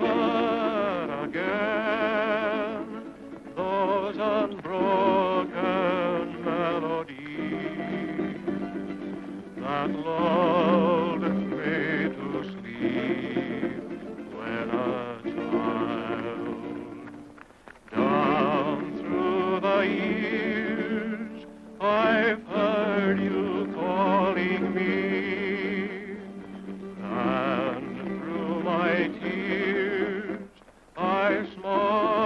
but again those unbroken melodies that lulled me to sleep when a child. Down through the years I've heard you calling me, and through my tears I smiled.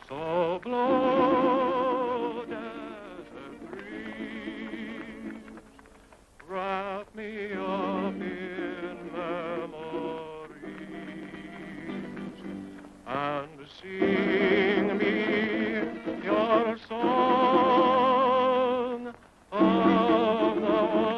So blow, desert breeze, wrap me up in memories, and sing me your song of the wild.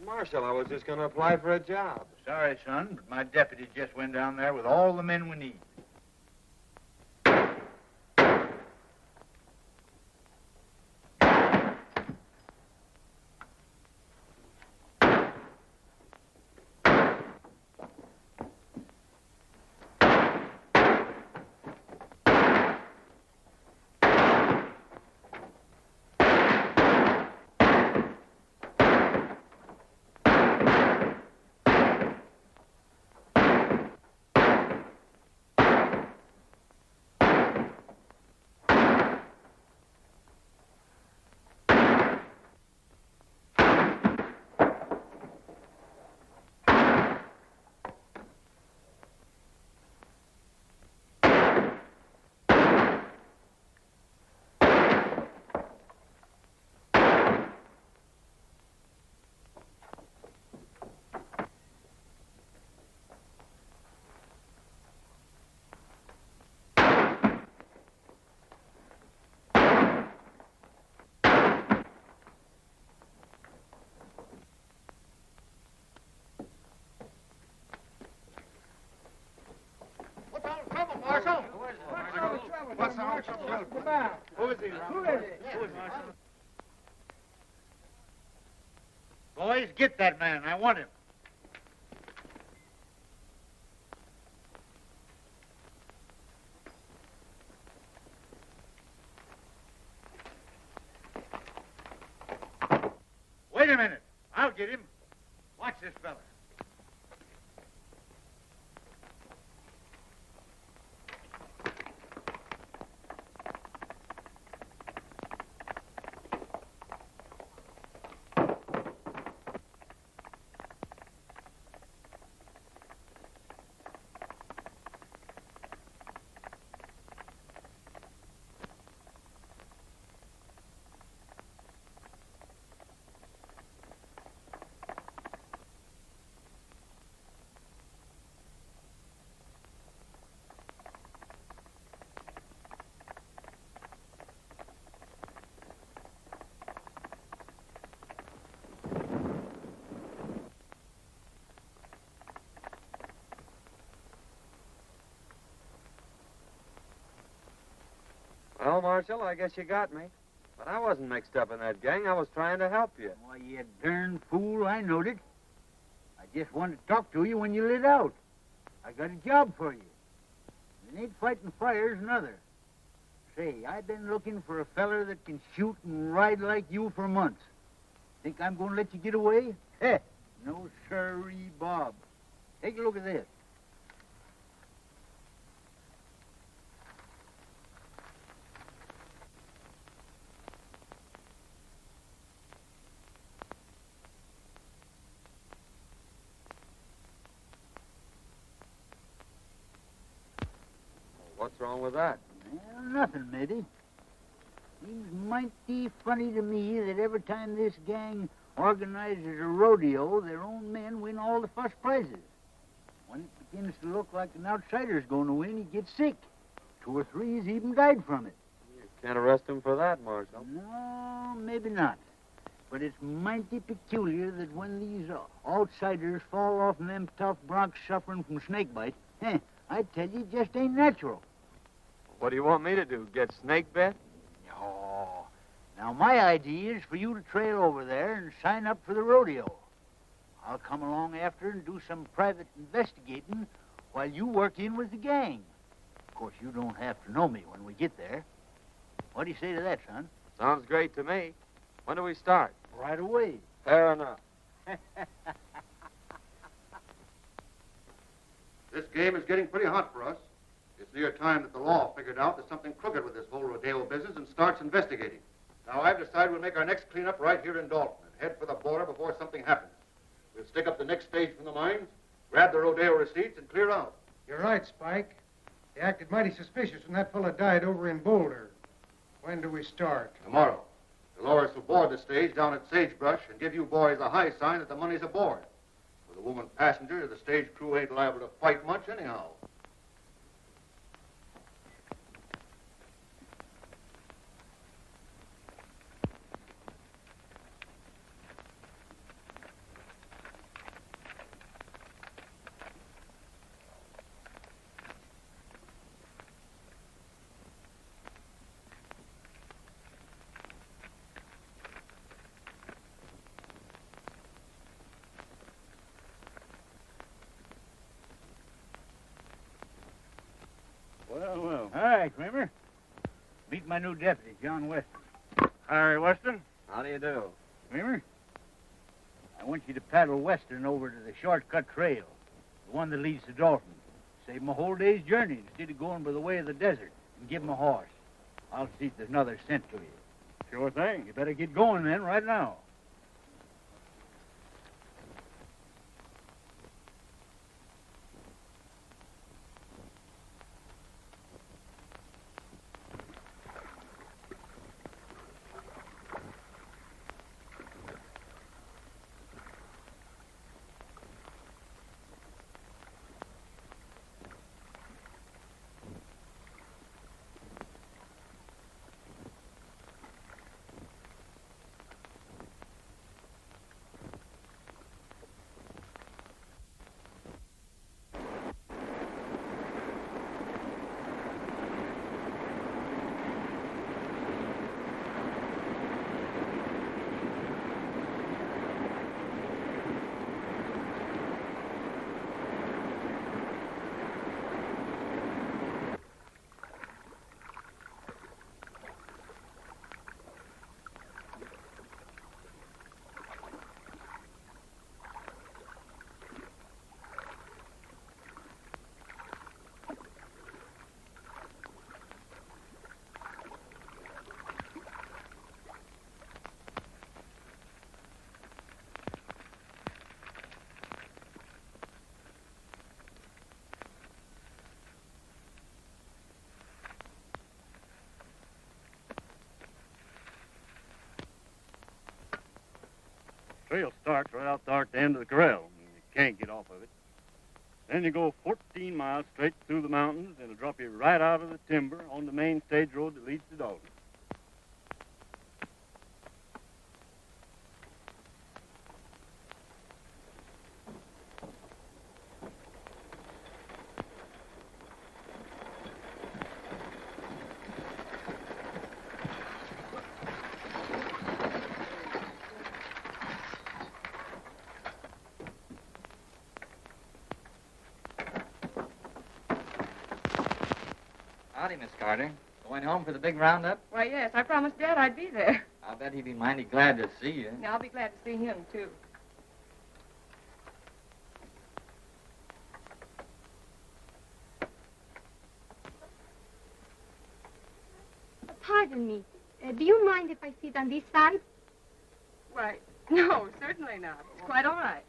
Marshal, I was just going to apply for a job. Sorry, son, but my deputy just went down there with all the men we need. Marshal! What's the Marshal? Who is he? Who is it? Boys, get that man. I want him. Wait a minute. I'll get him. Watch this fella. Well, Marshal, I guess you got me. But I wasn't mixed up in that gang. I was trying to help you. Why, you darn fool, I knowed it. I just wanted to talk to you when you lit out. I got a job for you. You ain't fighting fires and other. Say, I've been looking for a feller that can shoot and ride like you for months. Think I'm going to let you get away? Heh, no sirree, Bob. Take a look at this. What's wrong with that? Well, nothing, maybe. Seems mighty funny to me that every time this gang organizes a rodeo, their own men win all the first prizes. When it begins to look like an outsider's going to win, he gets sick. 2 or 3's even died from it. You can't arrest him for that, Marshal. No, maybe not. But it's mighty peculiar that when these outsiders fall off them tough broncs suffering from snakebite, I tell you, it just ain't natural. What do you want me to do, get snake bit? Oh, now my idea is for you to trail over there and sign up for the rodeo. I'll come along after and do some private investigating while you work in with the gang. Of course, you don't have to know me when we get there. What do you say to that, son? Sounds great to me. When do we start? Right away. Fair enough. This game is getting pretty hot for us. It's near time that the law figured out there's something crooked with this whole rodeo business and starts investigating. Now, I've decided we'll make our next cleanup right here in Dalton and head for the border before something happens. We'll stick up the next stage from the mines, grab the rodeo receipts, and clear out. You're right, Spike. They acted mighty suspicious when that fella died over in Boulder. When do we start? Tomorrow. The Loris will board the stage down at Sagebrush and give you boys a high sign that the money's aboard. With a woman passenger, the stage crew ain't liable to fight much anyhow. Well. All right, Kramer. Meet my new deputy, John Weston. Harry Weston? How do you do? Kramer, I want you to paddle western over to the shortcut trail, the one that leads to Dalton. Save him a whole day's journey instead of going by the way of the desert, and give him a horse. I'll see if there's another sent to you. Sure thing. You better get going then, right now. Trail starts right out there at the end of the corral. You can't get off of it. Then you go 14 miles straight through the mountains, and it'll drop you right out of the timber on the main stage road that leads to Dalton. Howdy, Miss Carter. Going home for the big roundup? Why, yes, I promised Dad I'd be there. I'll bet he'd be mighty glad to see you. Yeah, I'll be glad to see him, too. Pardon me. Do you mind if I sit on this side? Why, no, certainly not. It's quite all right.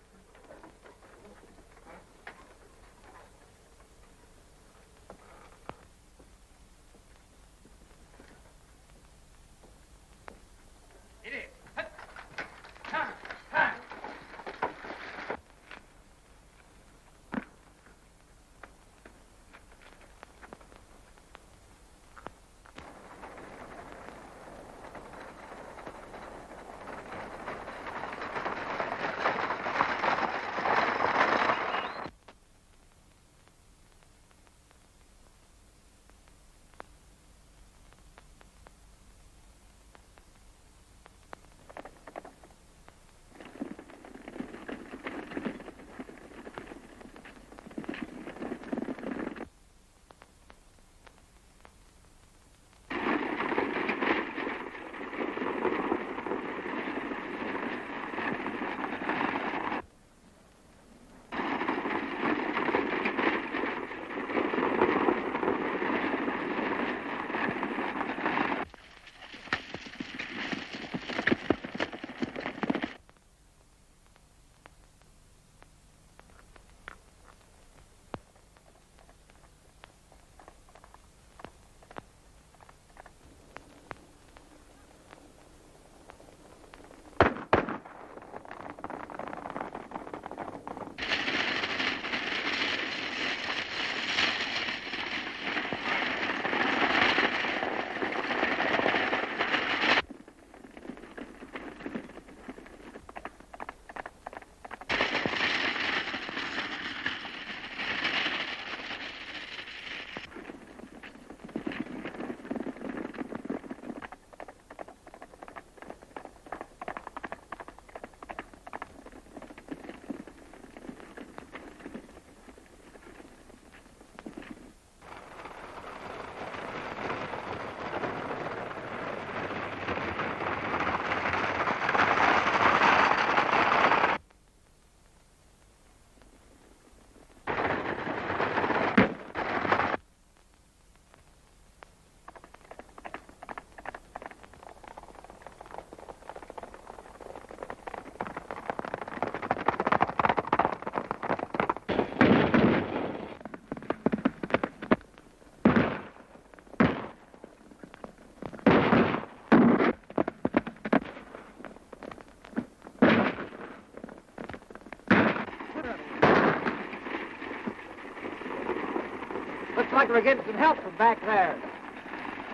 Looks like we're getting some help from back there.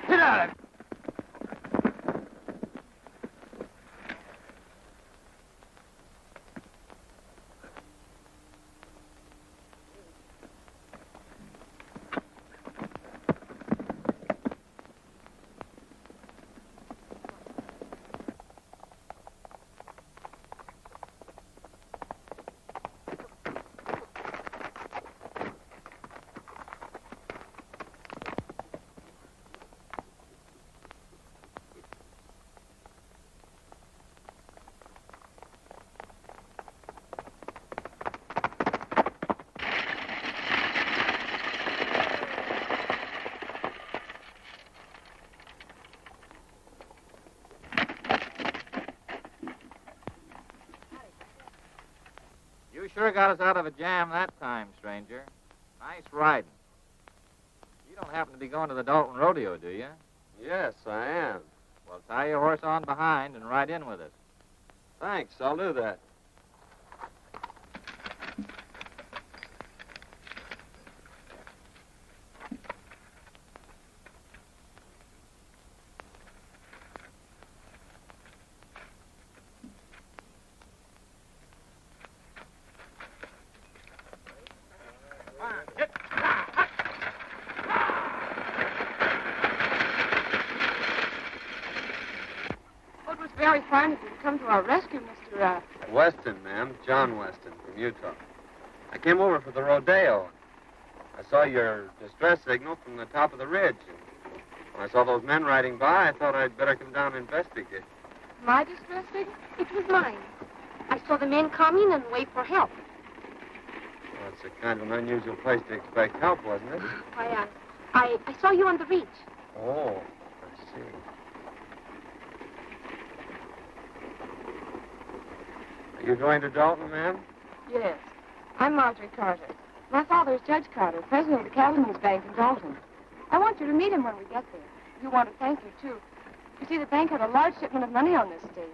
Get out of it. You sure got us out of a jam that time, stranger. Nice riding. You don't happen to be going to the Dalton Rodeo, do you? Yes, I am. Well, tie your horse on behind and ride in with us. Thanks, I'll do that. Well, it was very fine of you to come to our rescue, Mr. Weston, ma'am. John Weston from Utah. I came over for the rodeo. I saw your distress signal from the top of the ridge. And I saw those men riding by. I thought I'd better come down and investigate. My distress signal? It was mine. I saw the men coming and wait for help. Well, it's a kind of an unusual place to expect help, wasn't it? Why, I saw you on the reach. Oh, I see. Are you going to Dalton, ma'am? Yes. I'm Marjorie Carter. My father is Judge Carter, president of the Cattlemen's Bank in Dalton. I want you to meet him when we get there. You want to thank you, too. You see, the bank had a large shipment of money on this stage.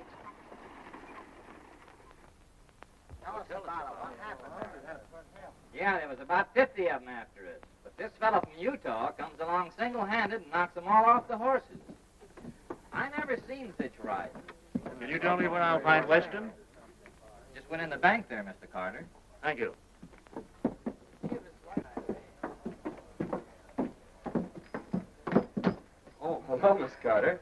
Yeah, there was about 50 of them after us. But this fellow from Utah comes along single-handed and knocks them all off the horses. I never seen such riding. Can you tell me where I'll find Weston? Just went in the bank there, Mr. Carter. Thank you. Oh, hello, Miss Carter.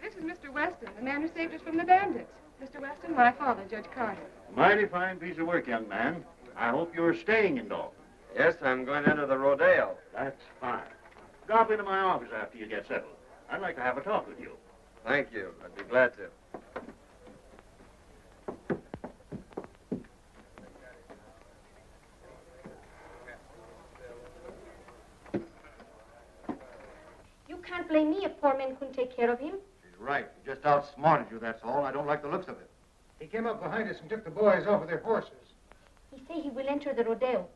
This is Mr. Weston, the man who saved us from the bandits. Mr. Weston, my father, Judge Carter. Mighty fine piece of work, young man. I hope you're staying in Dalton. Yes, I'm going into the rodeo. That's fine. Drop into my office after you get settled. I'd like to have a talk with you. Thank you. I'd be glad to. You can't blame me if poor men couldn't take care of him. She's right. He just outsmarted you, that's all. I don't like the looks of it. He came up behind us and took the boys off of their horses. He say he will enter the rodeo.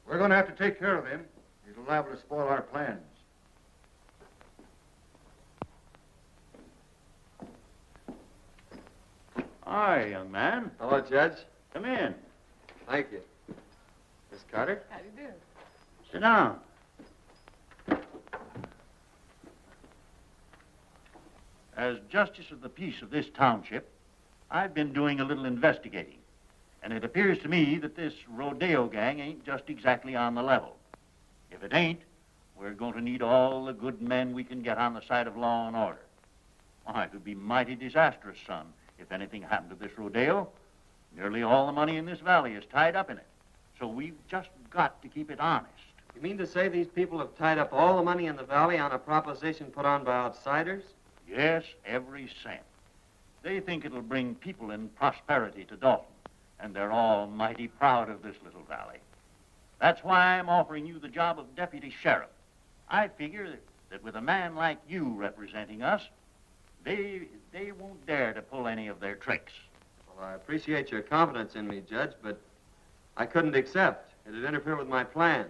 We're going to have to take care of him. He's liable to spoil our plans. Hi, young man. Hello, Judge. Come in. Thank you. Miss Carter? How do you do? Sit down. As justice of the peace of this township, I've been doing a little investigating. And it appears to me that this rodeo gang ain't just exactly on the level. If it ain't, we're going to need all the good men we can get on the side of law and order. Why, it would be mighty disastrous, son, if anything happened to this rodeo. Nearly all the money in this valley is tied up in it. So we've just got to keep it honest. You mean to say these people have tied up all the money in the valley on a proposition put on by outsiders? Yes, every cent. They think it'll bring people and prosperity to Dalton, and they're all mighty proud of this little valley. That's why I'm offering you the job of deputy sheriff. I figure that with a man like you representing us, they won't dare to pull any of their tricks. Well, I appreciate your confidence in me, Judge, but I couldn't accept. It'd interfere with my plans.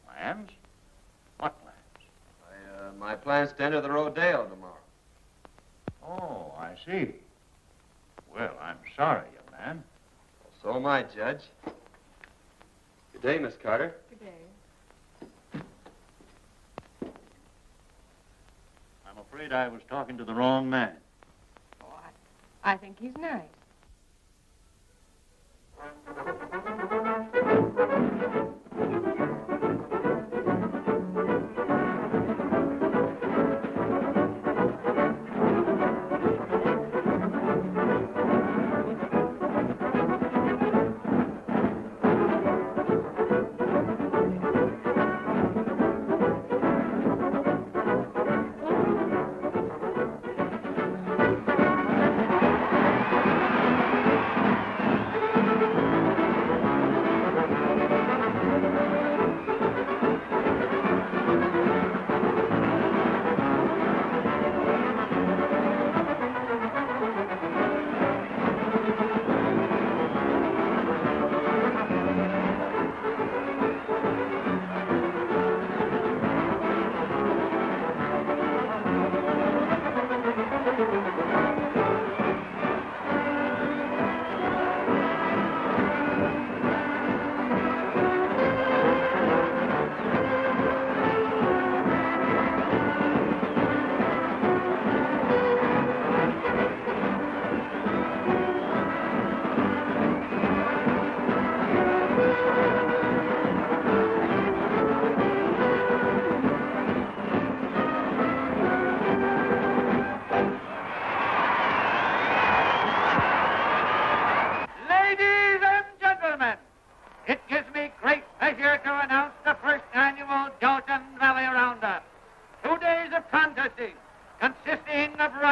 Plans? What plans? My plans to enter the rodeo tomorrow. Oh, I see. Well, I'm sorry, young man. So am I, Judge. Good day, Miss Carter. Good day. I'm afraid I was talking to the wrong man. Oh, I think he's nice.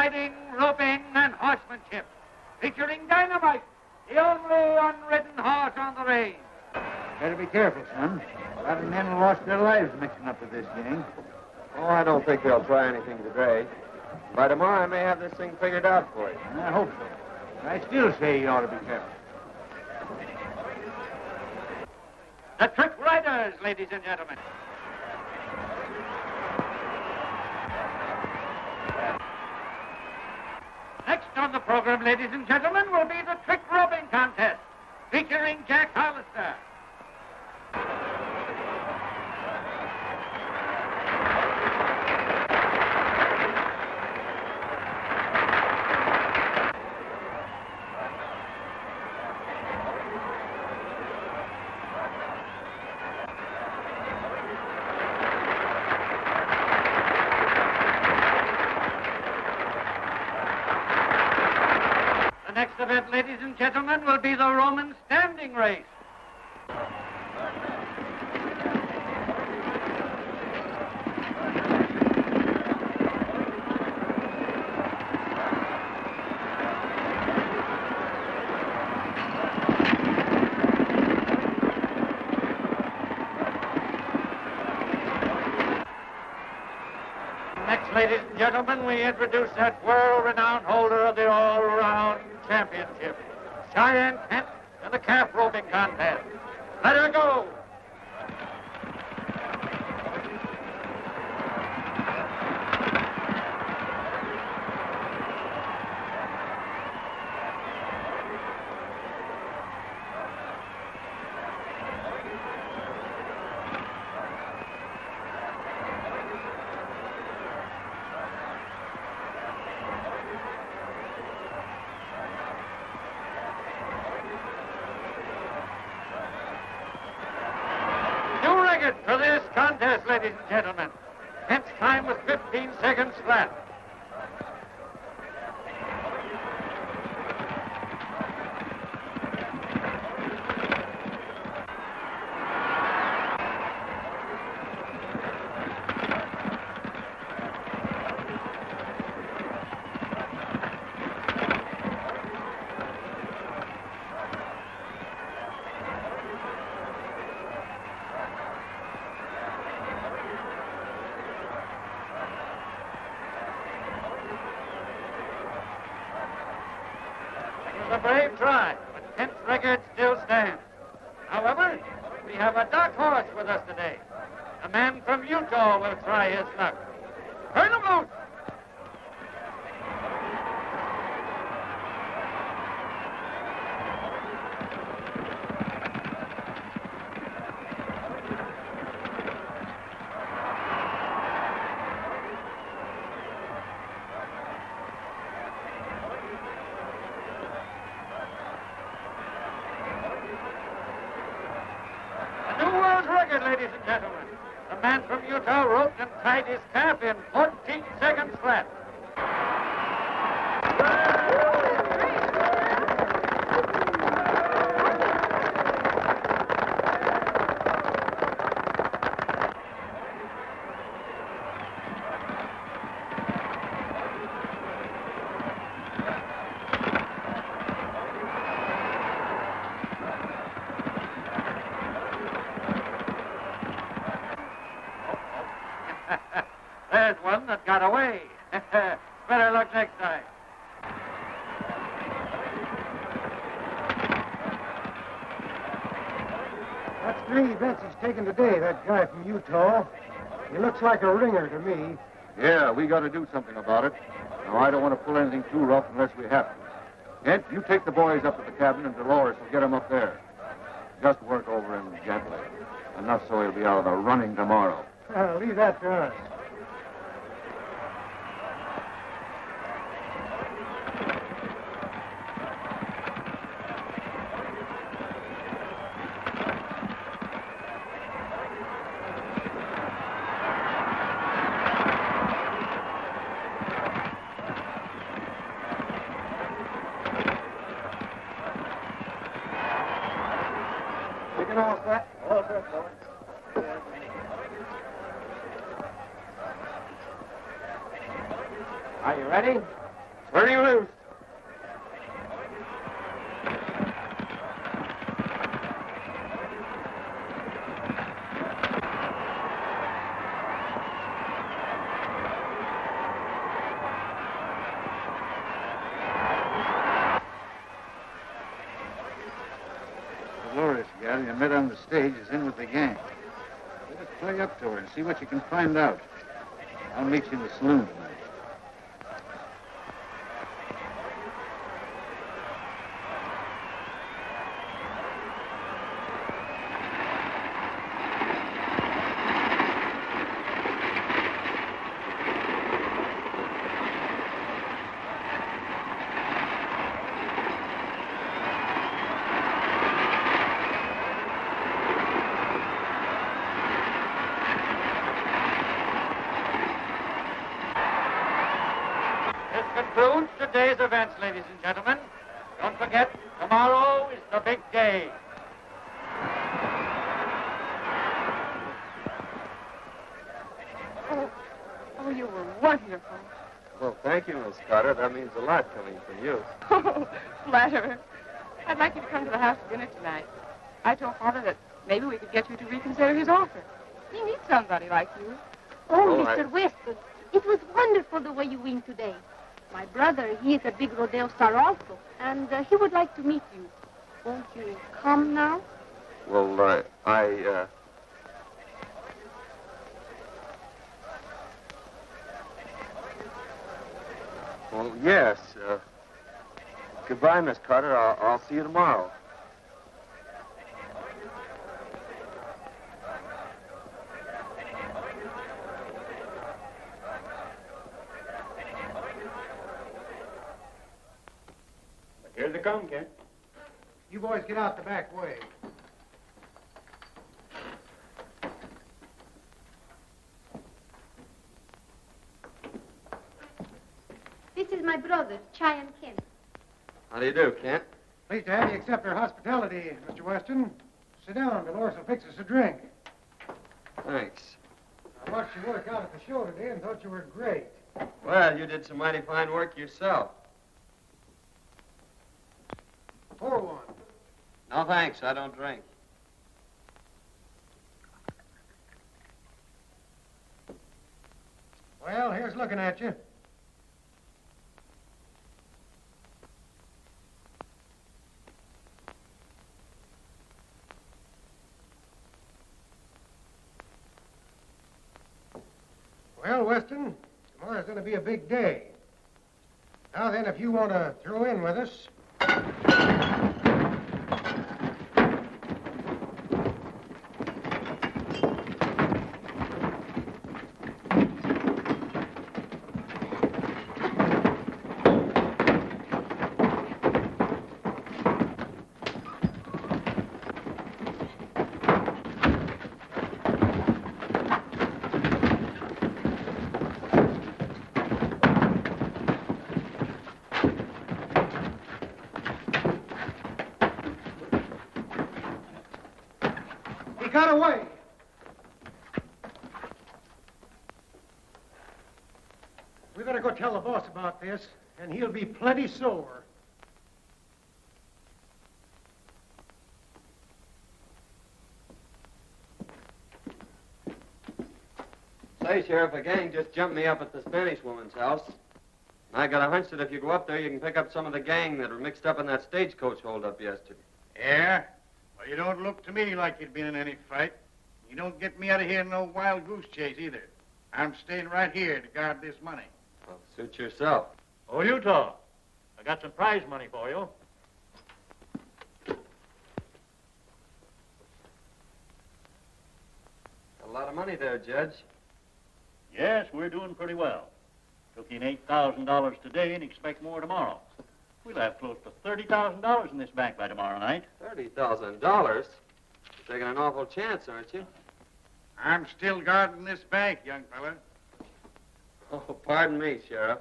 riding, roping, and horsemanship, featuring Dynamite, the only unridden horse on the range. Better be careful, son. A lot of men have lost their lives mixing up with this gang. Oh, I don't think they'll try anything today. By tomorrow, I may have this thing figured out for you. And I hope so. I still say you ought to be careful. The Trick Riders, ladies and gentlemen. Next on the program, ladies and gentlemen, will be the Trick Roping Contest, featuring Jack Hollister. The next event, ladies and gentlemen, will be the Roman standing race. Next, ladies and gentlemen, we introduce that world-renowned holder of the all-around championship, Cheyenne Kent, in the calf roping contest. Let her go! For this contest, ladies and gentlemen. Kent's time was 15 seconds flat. A brave try, but Kent's record still stands. However, we have a dark horse with us today. A man from Utah will try his luck. Turn him loose! Ladies and gentlemen, the man from Utah roped and tied his calf in 14 seconds flat. There's one that got away. Better luck next time. That's three bets he's taken today, that guy from Utah. He looks like a ringer to me. Yeah, we got to do something about it. Now, I don't want to pull anything too rough unless we have to. Kent, you take the boys up to the cabin, and Dolores will get them up there. Just work over him gently. Enough so he'll be out of the running tomorrow. Leave that to us. Taking off that. All set, boys. Are you ready? Turning loose. Dolores gal you met on the stage is in with the gang. Better play up to her and see what you can find out. I'll meet you in the saloon tonight. Concludes today's events, ladies and gentlemen. Don't forget, tomorrow is the big day. Oh, you were wonderful. Well, thank you, Miss Carter. That means a lot coming from you. Oh, flatterer. I'd like you to come to the house for dinner tonight. I told Father that maybe we could get you to reconsider his offer. He needs somebody like you. Oh, Oh, Mr. Weston, it was wonderful the way you win today. My brother, he is a big rodeo star also, and he would like to meet you. Won't you come now? Well, Well, yes. Goodbye, Miss Carter. I'll see you tomorrow. Here they come, Kent. You boys get out the back way. This is my brother, Cheyenne Kent. How do you do, Kent? Pleased to have you accept our hospitality, Mr. Weston. Sit down. Dolores will fix us a drink. Thanks. I watched you work out at the show today and thought you were great. Well, you did some mighty fine work yourself. Pour one. No, thanks. I don't drink. Well, here's looking at you. Well, Weston, tomorrow's going to be a big day. Now then, if you want to throw in with us... got away. We better go tell the boss about this, and he'll be plenty sore. Say, Sheriff, a gang just jumped me up at the Spanish woman's house. I got a hunch that if you go up there, you can pick up some of the gang that were mixed up in that stagecoach holdup yesterday. Yeah? Well, you don't look to me like you'd been in any fight. You don't get me out of here in no wild goose chase either. I'm staying right here to guard this money. Well, suit yourself. Oh, Utah, I got some prize money for you. A lot of money there, Judge. Yes, we're doing pretty well. Took in $8,000 today and expect more tomorrow. We'll have close to $30,000 in this bank by tomorrow night. $30,000? You're taking an awful chance, aren't you? I'm still guarding this bank, young fella. Oh, pardon me, Sheriff.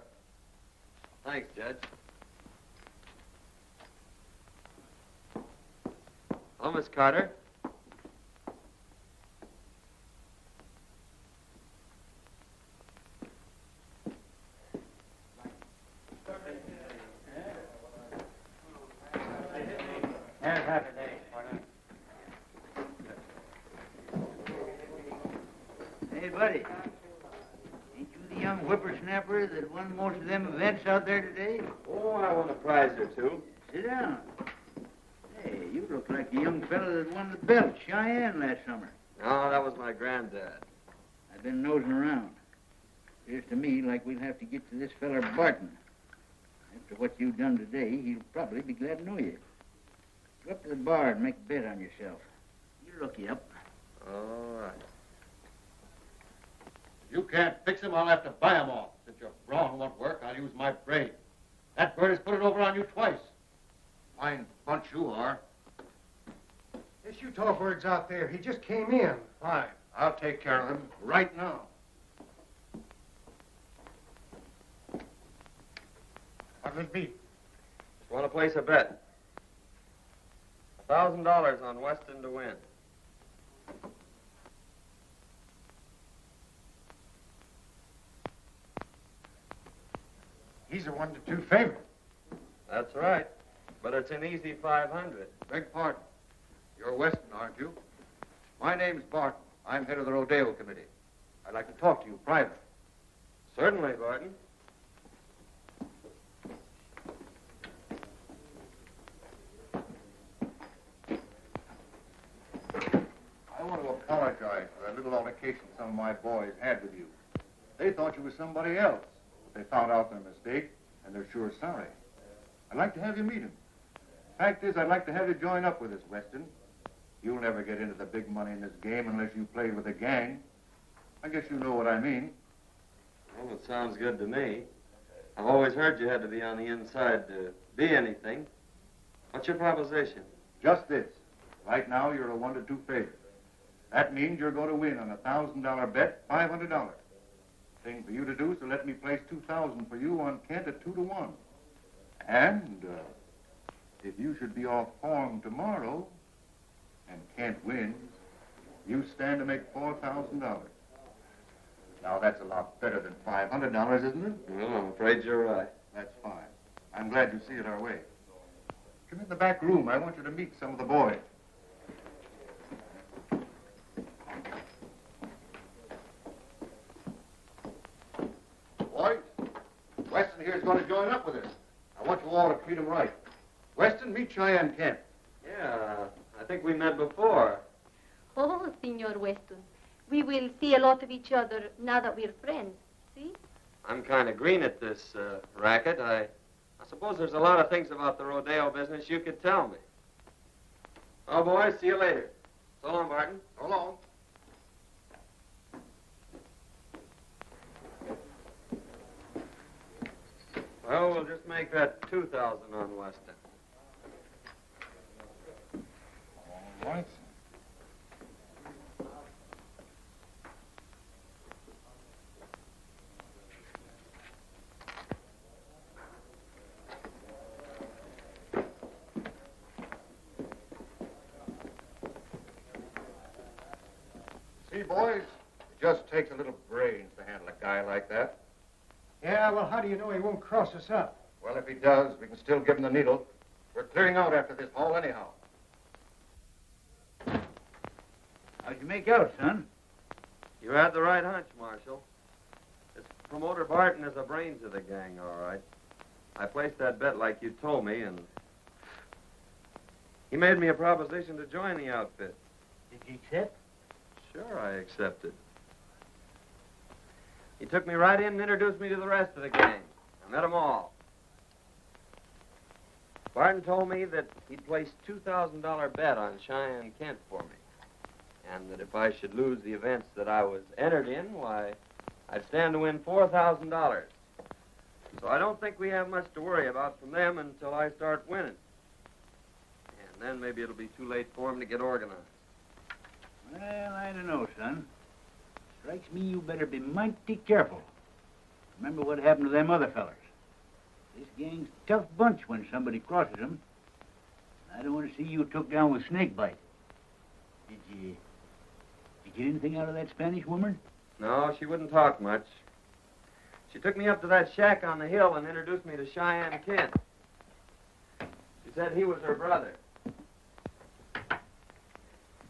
Thanks, Judge. Hello, Miss Carter. that won most of them events out there today? Oh, I won a prize or two. Sit down. Hey, you look like the young fellow that won the belt, Cheyenne, last summer. No, that was my granddad. I've been nosing around. Appears to me like we'll have to get to this feller Barton. After what you've done today, he'll probably be glad to know you. Go up to the bar and make a bet on yourself. You look you up. All right. If you can't fix him, I'll have to buy him off. Since your brawn won't work, I'll use my brain. That bird has put it over on you twice. Fine bunch you are. Yes, you talk words out there. He just came in. Fine. I'll take care of him right now. What'll it be? Just want to place a bet. $1,000 on Weston to win. He's a 1-2 favorite. That's right. But it's an easy 500. Beg pardon. You're Weston, aren't you? My name's Barton. I'm head of the Rodeo Committee. I'd like to talk to you privately. Certainly, Barton. I want to apologize for that little altercation some of my boys had with you. They thought you were somebody else. But they found out their mistake, and they're sure sorry. I'd like to have you meet him. Fact is, I'd like to have you join up with us, Weston. You'll never get into the big money in this game unless you play with a gang. I guess you know what I mean. Well, it sounds good to me. I've always heard you had to be on the inside to be anything. What's your proposition? Just this. Right now, you're a 1-2 favorite. That means you're going to win on a $1,000 bet, $500. Thing for you to do, so let me place $2,000 for you on Kent at 2-1. And if you should be off form tomorrow and Kent wins, you stand to make $4,000. Now, that's a lot better than $500, isn't it? Well, I'm afraid you're right. That's fine. I'm glad you see it our way. Come in the back room. I want you to meet some of the boys. Boys, Weston here is going to join up with us. I want you all to treat him right. Weston, meet Cheyenne Kent. Yeah, I think we met before. Oh, Senor Weston. We will see a lot of each other now that we're friends. See? I'm kind of green at this racket. I suppose there's a lot of things about the rodeo business you could tell me. Oh, boys, see you later. So long, Barton. So long. Well, we'll just make that 2,000 on Weston. All right. See, boys, it just takes a little brains to handle a guy like that. Yeah, well, how do you know he won't cross us up? Well, if he does, we can still give him the needle. We're clearing out after this haul anyhow. How'd you make out, son? You had the right hunch, Marshal. This promoter Barton is the brains of the gang, all right. I placed that bet like you told me, and he made me a proposition to join the outfit. Did you accept? Sure, I accepted. He took me right in and introduced me to the rest of the gang. I met them all. Barton told me that he'd placed $2,000 bet on Cheyenne Kent for me. And that if I should lose the events that I was entered in, why, I'd stand to win $4,000. So I don't think we have much to worry about from them until I start winning. And then maybe it'll be too late for them to get organized. Well, I don't know, son. Strikes me you better be mighty careful. Remember what happened to them other fellers. This gang's a tough bunch when somebody crosses them. I don't want to see you took down with snakebite. Did you get anything out of that Spanish woman? No, she wouldn't talk much. She took me up to that shack on the hill and introduced me to Cheyenne Kent. She said he was her brother.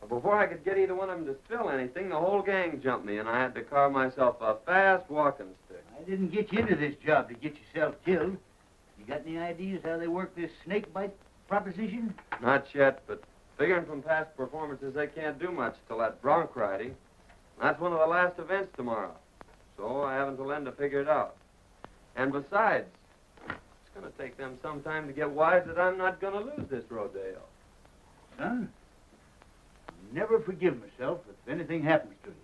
But before I could get either one of them to spill anything, the whole gang jumped me, and I had to carve myself a fast walking stick. I I didn't get you into this job to get yourself killed. You got any ideas how they work this snake bite proposition? Not yet, but figuring from past performances, they can't do much till that bronc riding. That's one of the last events tomorrow. So I have until then to figure it out. And besides, it's going to take them some time to get wise that I'm not going to lose this rodeo. Son, I'll never forgive myself if anything happens to you.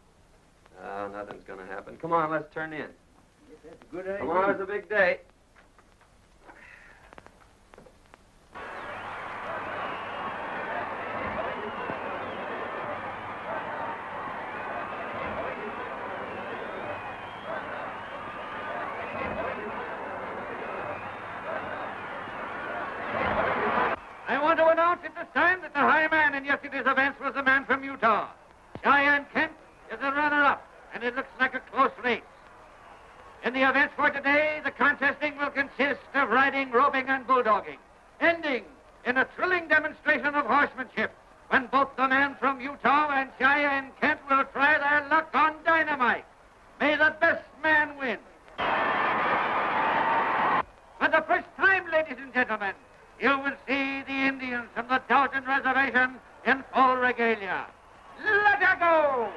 Nothing's going to happen. Come on, let's turn in. Yes, that's a good idea. Tomorrow's a big day. I want to announce at this time that the high man in yesterday's events was the man from Utah. Cheyenne Kent is a runner-up, and it looks like a close race. In the events for today, the contesting will consist of riding, roping, and bulldogging, ending in a thrilling demonstration of horsemanship when both the man from Utah and Cheyenne Kent will try their luck on dynamite. May the best man win. For the first time, ladies and gentlemen, you will see the Indians from the Dalton Reservation in full regalia. Let her go!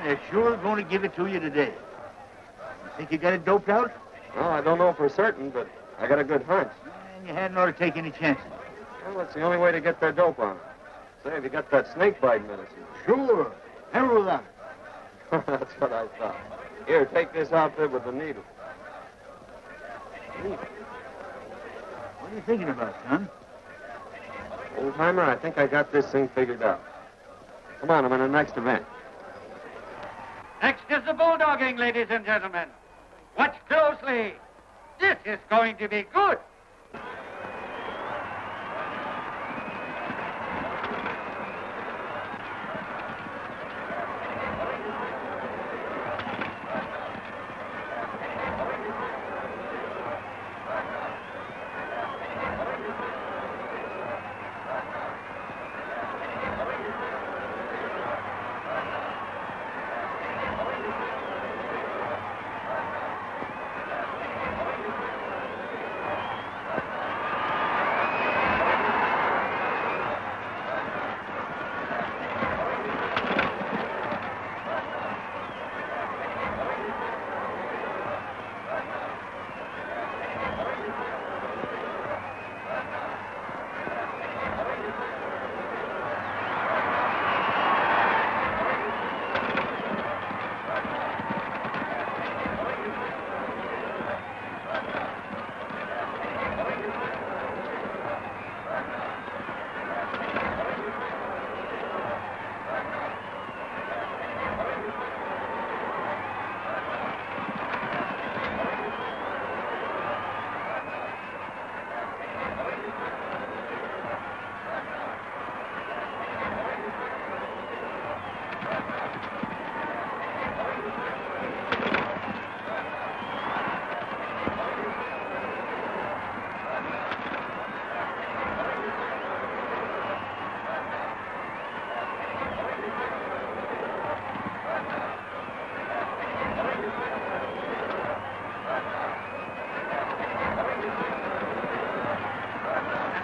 They're sure going to give it to you today. You think you got it doped out? Well, I don't know for certain, but I got a good hunch. And you hadn't ought to take any chances. Well, that's the only way to get their dope on. Say, have you got that snake bite medicine? Sure. Never without it. That's what I thought. Here, take this outfit with the needle. What are you thinking about, son? Old timer, I think I got this thing figured out. Come on, I'm in the next event. Next is the bulldogging, ladies and gentlemen. Watch closely. This is going to be good.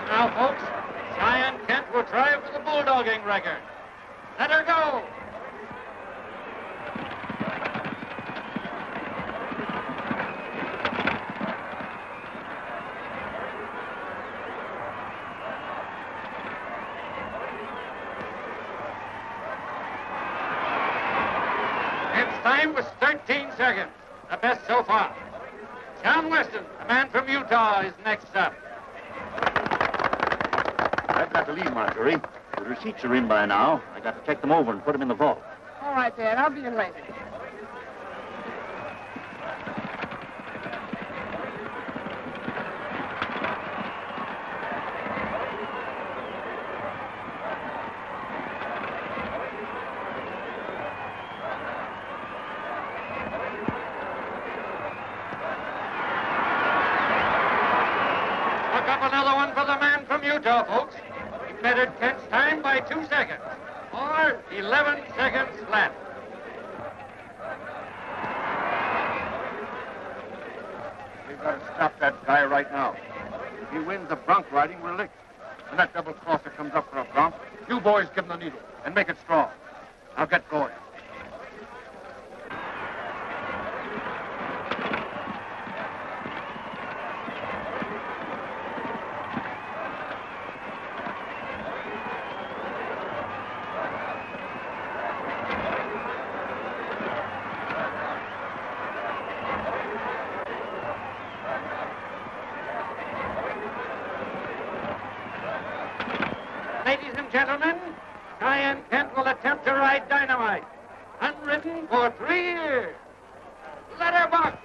Now, folks, Cheyenne Kent will try for the bulldogging record. Let her go. Its time was 13 seconds, the best so far. John Weston, the man from Utah, is next up. I've got to leave, Marjorie. The receipts are in by now. I got to check them over and put them in the vault. All right, Dad. I'll be in later. Look up another one for the man from Utah, folks. He bettered Kent's time by 2 seconds, or 11 seconds flat. We've got to stop that guy right now. If he wins the bronc riding, we're licked. When that double crosser comes up for a bronc, you boys give him the needle and make it strong. I'll get going. Ladies and gentlemen, Cheyenne Kent will attempt to ride Dynamite. Unridden for 3 years. Letterbox.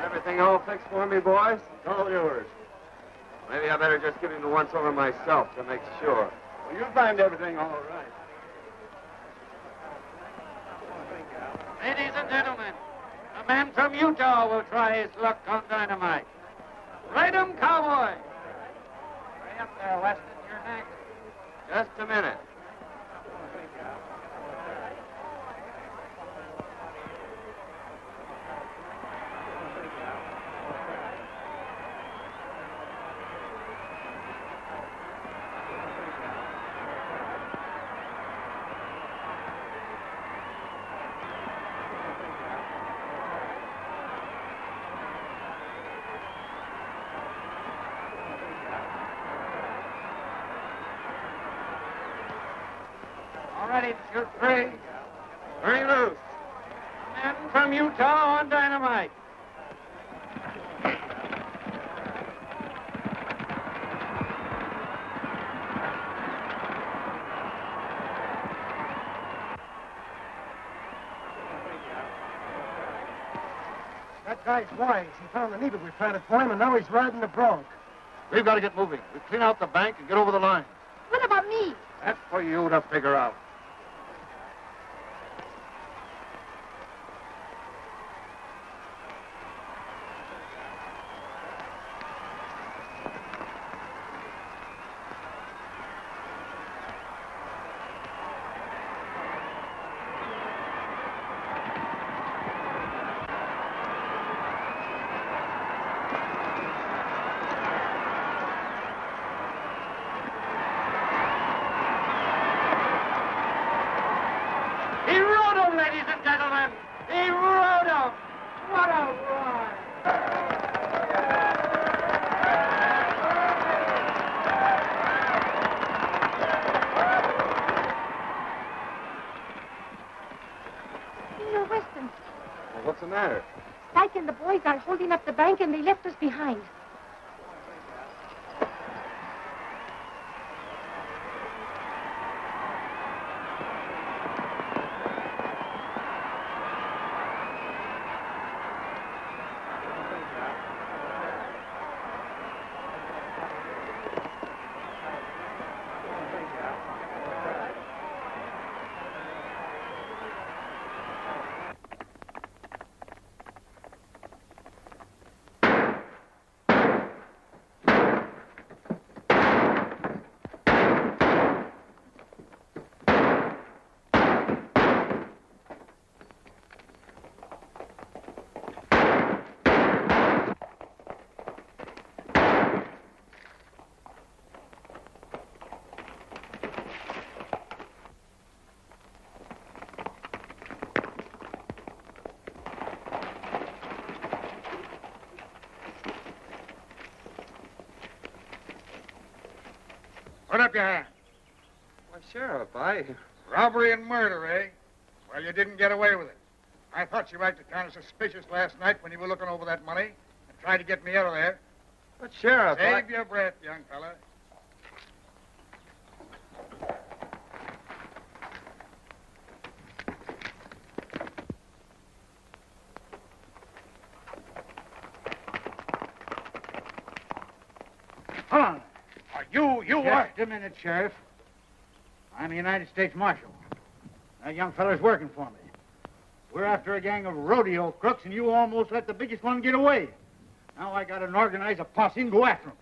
Everything all fixed for me, boys? It's all yours. Maybe I better just give him the once-over myself to make sure. Well, you'll find everything all right. Ladies and gentlemen, a man from Utah will try his luck on Dynamite. Ride 'em, Cowboy. Hurry up there, Weston. You're next. Just a minute. All ready to shoot free. Bring loose. Men from Utah on Dynamite. That guy's wise. He found the needle we planted for him, and now he's riding the bronc. We've got to get moving. We clean out the bank and get over the line. What about me? That's for you to figure out. He rode him, ladies and gentlemen. He rode him. What a ride. Senor Weston, Well, what's the matter? Spike and the boys are holding up the bank, and they left us behind. Put up your hand. Why, Sheriff, Robbery and murder, eh? Well, you didn't get away with it. I thought you acted kind of suspicious last night when you were looking over that money and tried to get me out of there. But, Sheriff, Save your breath, young fella. Hold on. You what? Just a minute, Sheriff. I'm a United States Marshal. That young feller's working for me. We're after a gang of rodeo crooks, and you almost let the biggest one get away. Now I gotta organize a posse and go after him.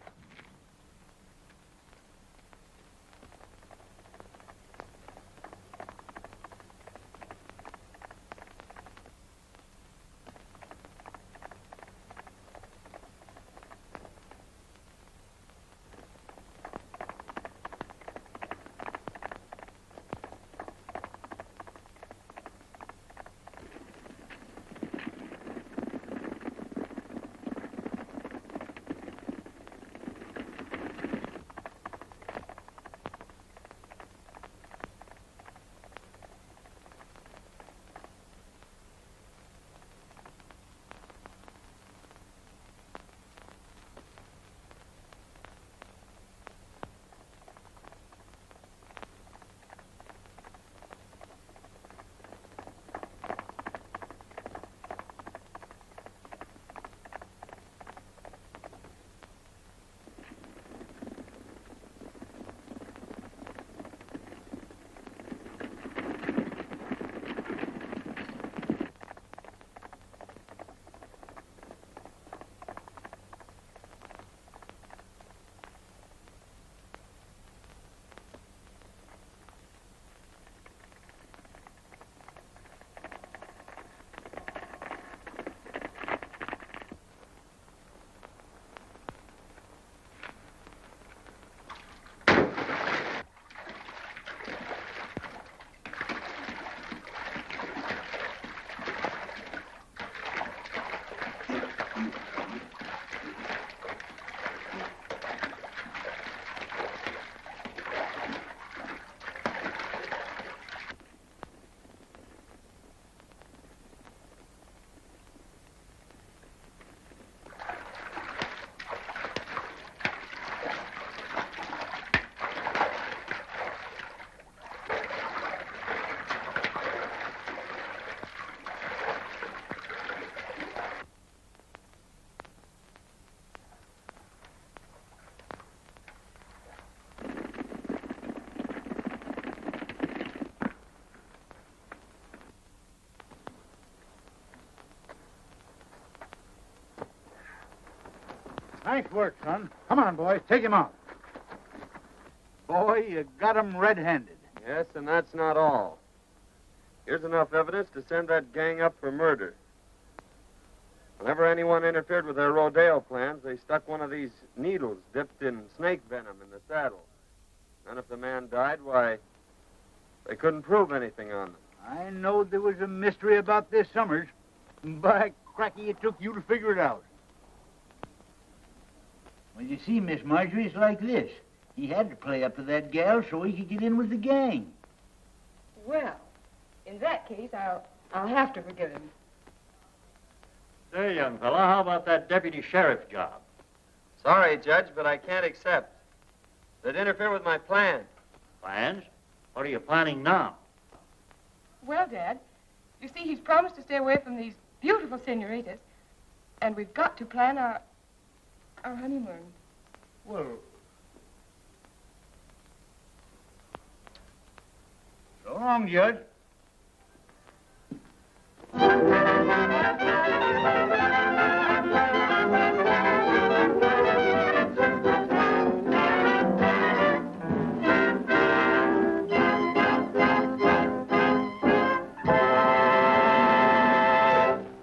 Nice work, son. Come on, boys. Take him out. Boy, you got him red-handed. Yes, and that's not all. Here's enough evidence to send that gang up for murder. Whenever anyone interfered with their rodeo plans, they stuck one of these needles dipped in snake venom in the saddle. And if the man died, why, they couldn't prove anything on them. I know there was a mystery about this, Summers. By cracky, it took you to figure it out. Well, you see, Miss Marjorie, it's like this. He had to play up to that gal so he could get in with the gang. Well, in that case, I'll have to forgive him. Say, young fella, how about that deputy sheriff job? Sorry, Judge, but I can't accept. They'd interfere with my plan. Plans? What are you planning now? Well, Dad, you see, he's promised to stay away from these beautiful senoritas, and we've got to plan our honeymoon. Well, so long, Judge.